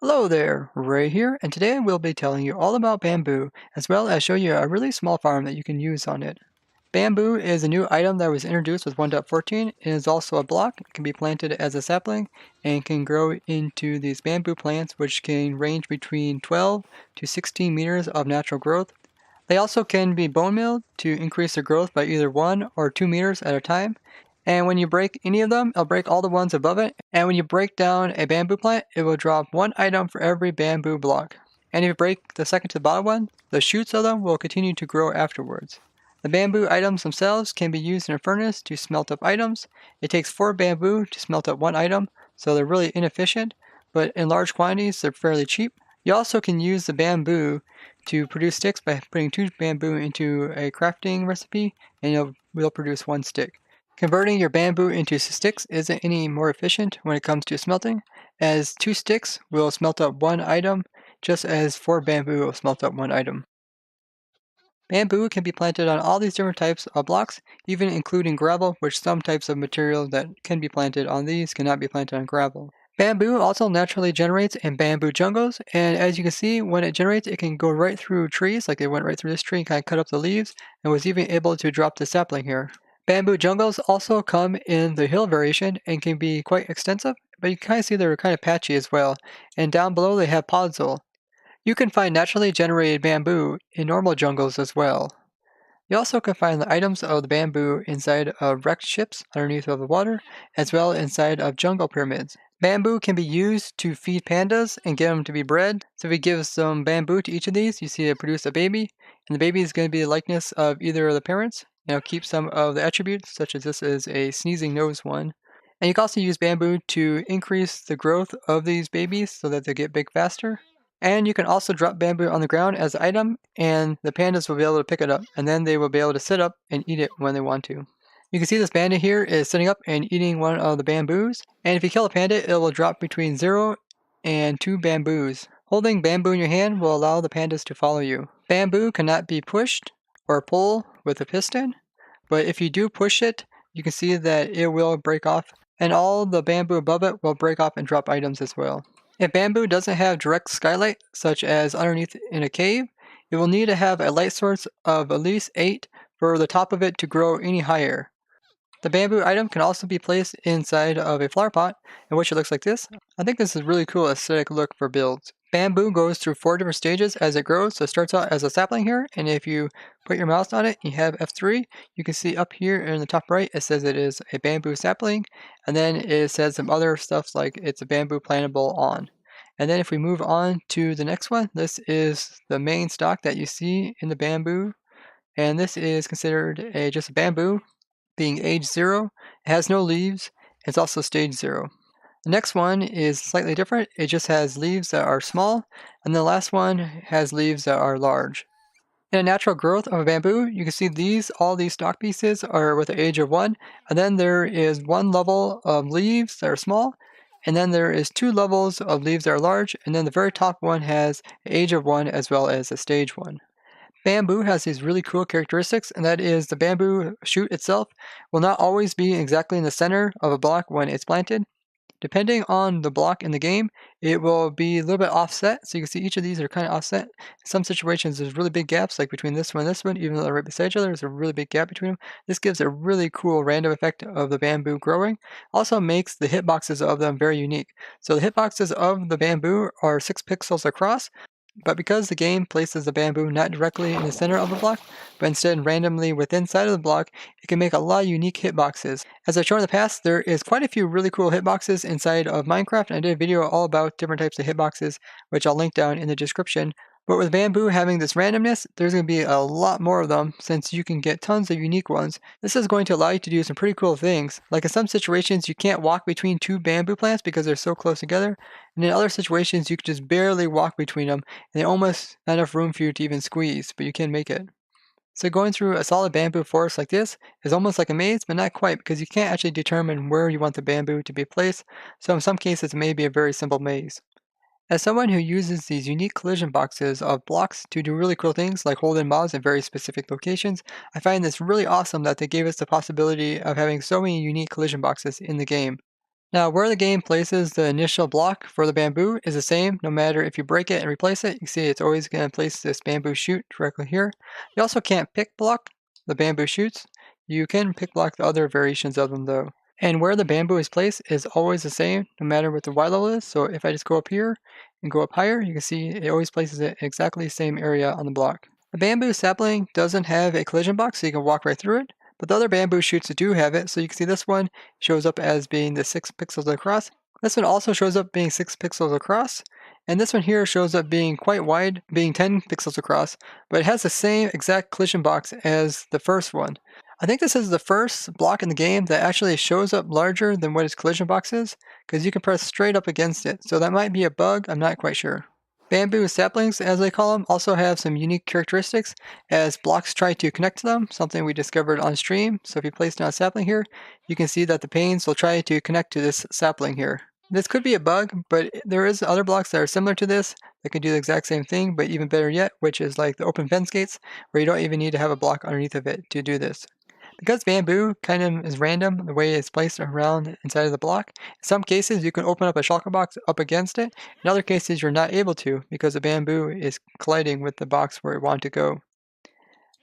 Hello there, Ray here, and today we'll be telling you all about bamboo, as well as show you a really small farm that you can use on it. Bamboo is a new item that was introduced with 1.14. It is also a block. It can be planted as a sapling and can grow into these bamboo plants, which can range between 12 to 16 meters of natural growth. They also can be bone milled to increase their growth by either 1 or 2 meters at a time. And when you break any of them, it'll break all the ones above it. And when you break down a bamboo plant, it will drop one item for every bamboo block. And if you break the second to the bottom one, the shoots of them will continue to grow afterwards. The bamboo items themselves can be used in a furnace to smelt up items. It takes 4 bamboo to smelt up one item, so they're really inefficient, but in large quantities they're fairly cheap. You also can use the bamboo to produce sticks by putting 2 bamboo into a crafting recipe, and it will produce 1 stick. Converting your bamboo into sticks isn't any more efficient when it comes to smelting, as 2 sticks will smelt up 1 item, just as 4 bamboo will smelt up 1 item. Bamboo can be planted on all these different types of blocks, even including gravel, which some types of material that can be planted on these cannot be planted on gravel. Bamboo also naturally generates in bamboo jungles, and as you can see, when it generates, it can go right through trees, like it went right through this tree and kind of cut up the leaves, and was even able to drop the sapling here. Bamboo jungles also come in the hill variation and can be quite extensive, but you can kind of see they're kind of patchy as well, and down below they have podzol. You can find naturally generated bamboo in normal jungles as well. You also can find the items of the bamboo inside of wrecked ships underneath of the water, as well inside of jungle pyramids. Bamboo can be used to feed pandas and get them to be bred. So if we give some bamboo to each of these, you see it produce a baby, and the baby is going to be the likeness of either of the parents. And it'll keep some of the attributes, such as this is a sneezing nose one. And you can also use bamboo to increase the growth of these babies so that they get big faster. And you can also drop bamboo on the ground as an item, and the pandas will be able to pick it up, and then they will be able to sit up and eat it when they want to. You can see this panda here is sitting up and eating one of the bamboos, and if you kill a panda, it will drop between 0 and 2 bamboos. Holding bamboo in your hand will allow the pandas to follow you. Bamboo cannot be pushed or pulled with a piston, but if you do push it, you can see that it will break off, and all the bamboo above it will break off and drop items as well. If bamboo doesn't have direct skylight, such as underneath in a cave, it will need to have a light source of at least 8 for the top of it to grow any higher. The bamboo item can also be placed inside of a flower pot, in which it looks like this. I think this is a really cool aesthetic look for builds. Bamboo goes through 4 different stages as it grows, so it starts out as a sapling here, and if you put your mouse on it, you have F3, you can see up here in the top right, it says it is a bamboo sapling, and then it says some other stuff like it's a bamboo plantable on. And then if we move on to the next one, this is the main stock that you see in the bamboo, and this is considered just a bamboo, being age 0, it has no leaves, it's also stage 0. The next one is slightly different, it just has leaves that are small, and the last one has leaves that are large. In a natural growth of a bamboo, you can see all these stalk pieces are with the age of 1, and then there is 1 level of leaves that are small, and then there is 2 levels of leaves that are large, and then the very top one has the age of 1 as well as a stage 1. Bamboo has these really cool characteristics, and that is the bamboo shoot itself will not always be exactly in the center of a block when it's planted. Depending on the block in the game, it will be a little bit offset, so you can see each of these are kind of offset. In some situations there's really big gaps, like between this one and this one, even though they're right beside each other, there's a really big gap between them. This gives a really cool random effect of the bamboo growing. Also makes the hitboxes of them very unique. So the hitboxes of the bamboo are 6 pixels across, but because the game places the bamboo not directly in the center of the block, but instead randomly within inside of the block, it can make a lot of unique hitboxes. As I've shown in the past, there is quite a few really cool hitboxes inside of Minecraft, and I did a video all about different types of hitboxes, which I'll link down in the description. But with bamboo having this randomness, there's going to be a lot more of them since you can get tons of unique ones. This is going to allow you to do some pretty cool things. Like in some situations, you can't walk between 2 bamboo plants because they're so close together. And in other situations, you can just barely walk between them, and there's almost not enough room for you to even squeeze, but you can make it. So going through a solid bamboo forest like this is almost like a maze, but not quite, because you can't actually determine where you want the bamboo to be placed. So in some cases, it may be a very simple maze. As someone who uses these unique collision boxes of blocks to do really cool things like hold in mobs in very specific locations, I find this really awesome that they gave us the possibility of having so many unique collision boxes in the game. Now, where the game places the initial block for the bamboo is the same no matter if you break it and replace it. You see it's always going to place this bamboo shoot directly here. You also can't pick block the bamboo shoots. You can pick block the other variations of them though. And where the bamboo is placed is always the same no matter what the Y level is. So if I just go up here and go up higher, you can see it always places it in exactly the same area on the block. The bamboo sapling doesn't have a collision box, so you can walk right through it. But the other bamboo shoots do have it, so you can see this one shows up as being the 6 pixels across. This one also shows up being 6 pixels across, and this one here shows up being quite wide, being 10 pixels across, but it has the same exact collision box as the first one. I think this is the first block in the game that actually shows up larger than what its collision box is, because you can press straight up against it, so that might be a bug, I'm not quite sure. Bamboo saplings, as they call them, also have some unique characteristics as blocks try to connect to them, something we discovered on stream. So if you place down a sapling here, you can see that the panes will try to connect to this sapling here. This could be a bug, but there is other blocks that are similar to this that can do the exact same thing, but even better yet, which is like the open fence gates, where you don't even need to have a block underneath of it to do this. Because bamboo kind of is random, the way it's placed around inside of the block, in some cases you can open up a shulker box up against it. In other cases you're not able to because the bamboo is colliding with the box where it wanted to go.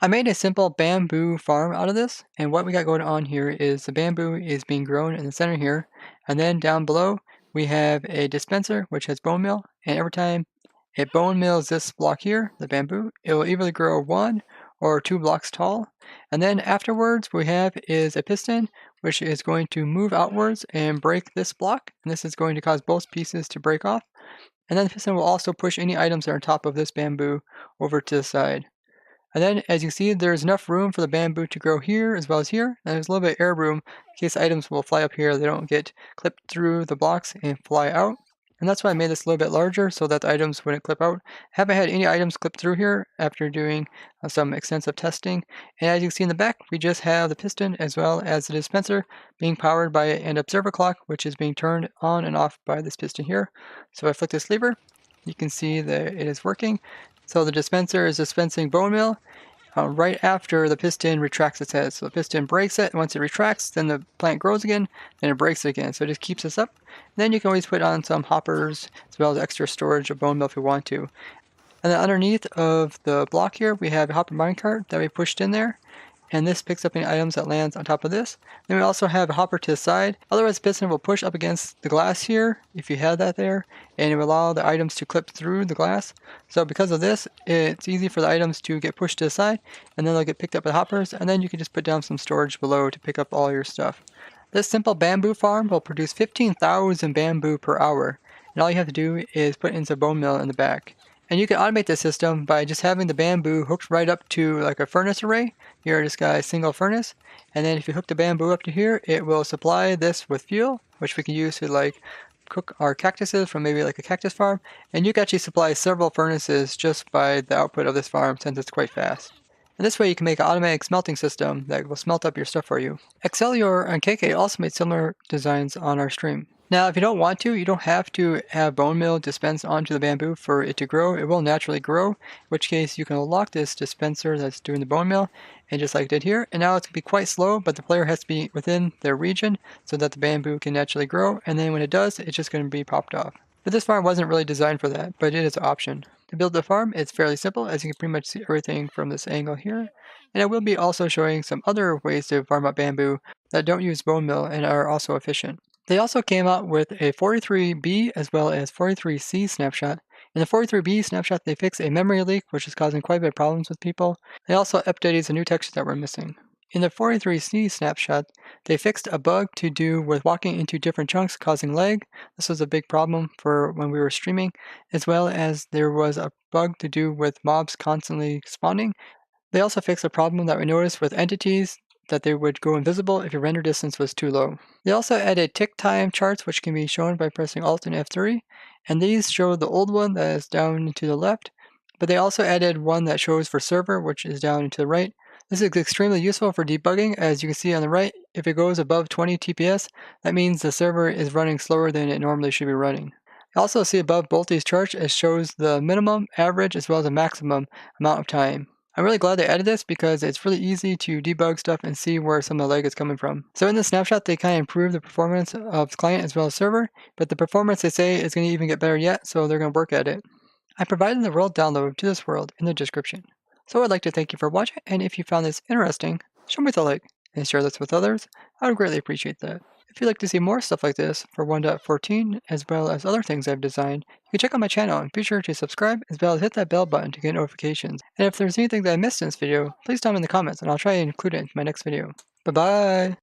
I made a simple bamboo farm out of this, and what we got going on here is the bamboo is being grown in the center here, and then down below we have a dispenser which has bone meal, and every time it bone mills this block here, the bamboo, it will either grow 1 or 2 blocks tall. And then afterwards we have is a piston which is going to move outwards and break this block. And this is going to cause both pieces to break off. And then the piston will also push any items that are on top of this bamboo over to the side. And then as you see, there's enough room for the bamboo to grow here as well as here. And there's a little bit of air room in case items will fly up here. They don't get clipped through the blocks and fly out. And that's why I made this a little bit larger so that the items wouldn't clip out. I haven't had any items clip through here after doing some extensive testing. And as you can see in the back, we just have the piston as well as the dispenser being powered by an observer clock, which is being turned on and off by this piston here. So if I flick this lever, you can see that it is working. So the dispenser is dispensing bone meal right after the piston retracts its head. So the piston breaks it, and once it retracts, then the plant grows again, then it breaks it again. So it just keeps this up. Then you can always put on some hoppers as well as extra storage of bone meal if you want to. And then underneath of the block here, we have a hopper minecart that we pushed in there. And this picks up any items that lands on top of this. Then we also have a hopper to the side. Otherwise, the piston will push up against the glass here, if you have that there, and it will allow the items to clip through the glass. So because of this, it's easy for the items to get pushed to the side, and then they'll get picked up by hoppers, and then you can just put down some storage below to pick up all your stuff. This simple bamboo farm will produce 15,000 bamboo per hour, and all you have to do is put in some bone meal in the back. And you can automate this system by just having the bamboo hooked right up to like a furnace array. Here I just got a single furnace. And then if you hook the bamboo up to here, it will supply this with fuel, which we can use to like cook our cactuses from maybe like a cactus farm. And you can actually supply several furnaces just by the output of this farm since it's quite fast. And this way you can make an automatic smelting system that will smelt up your stuff for you. Excellior and KK also made similar designs on our stream. Now, if you don't want to, you don't have to have bone meal dispensed onto the bamboo for it to grow. It will naturally grow, in which case you can unlock this dispenser that's doing the bone meal, and just like I did here. And now it's going to be quite slow, but the player has to be within their region so that the bamboo can naturally grow. And then when it does, it's just going to be popped off. But this farm wasn't really designed for that, but it is an option. To build the farm, it's fairly simple, as you can pretty much see everything from this angle here. And I will be also showing some other ways to farm up bamboo that don't use bone meal and are also efficient. They also came out with a 43B as well as 43C snapshot. In the 43B snapshot, they fixed a memory leak, which is causing quite a bit of problems with people. They also updated some new textures that were missing. In the 43C snapshot, they fixed a bug to do with walking into different chunks causing lag. This was a big problem for when we were streaming, as well as there was a bug to do with mobs constantly spawning. They also fixed a problem that we noticed with entities that they would go invisible if your render distance was too low. They also added tick time charts, which can be shown by pressing Alt and F3, and these show the old one that is down to the left, but they also added one that shows for server, which is down and to the right. This is extremely useful for debugging. As you can see on the right, if it goes above 20 TPS, that means the server is running slower than it normally should be running. You also see above both these charts, it shows the minimum, average, as well as the maximum amount of time. I'm really glad they added this because it's really easy to debug stuff and see where some of the lag is coming from. So in the snapshot, they kind of improve the performance of the client as well as server, but the performance they say is going to even get better yet, so they're going to work at it. I provided the world download to this world in the description. So I'd like to thank you for watching, and if you found this interesting, show me the like and share this with others. I would greatly appreciate that. If you'd like to see more stuff like this for 1.14 as well as other things I've designed, you can check out my channel and be sure to subscribe as well as hit that bell button to get notifications. And if there's anything that I missed in this video, please tell me in the comments and I'll try and include it in my next video. Bye bye!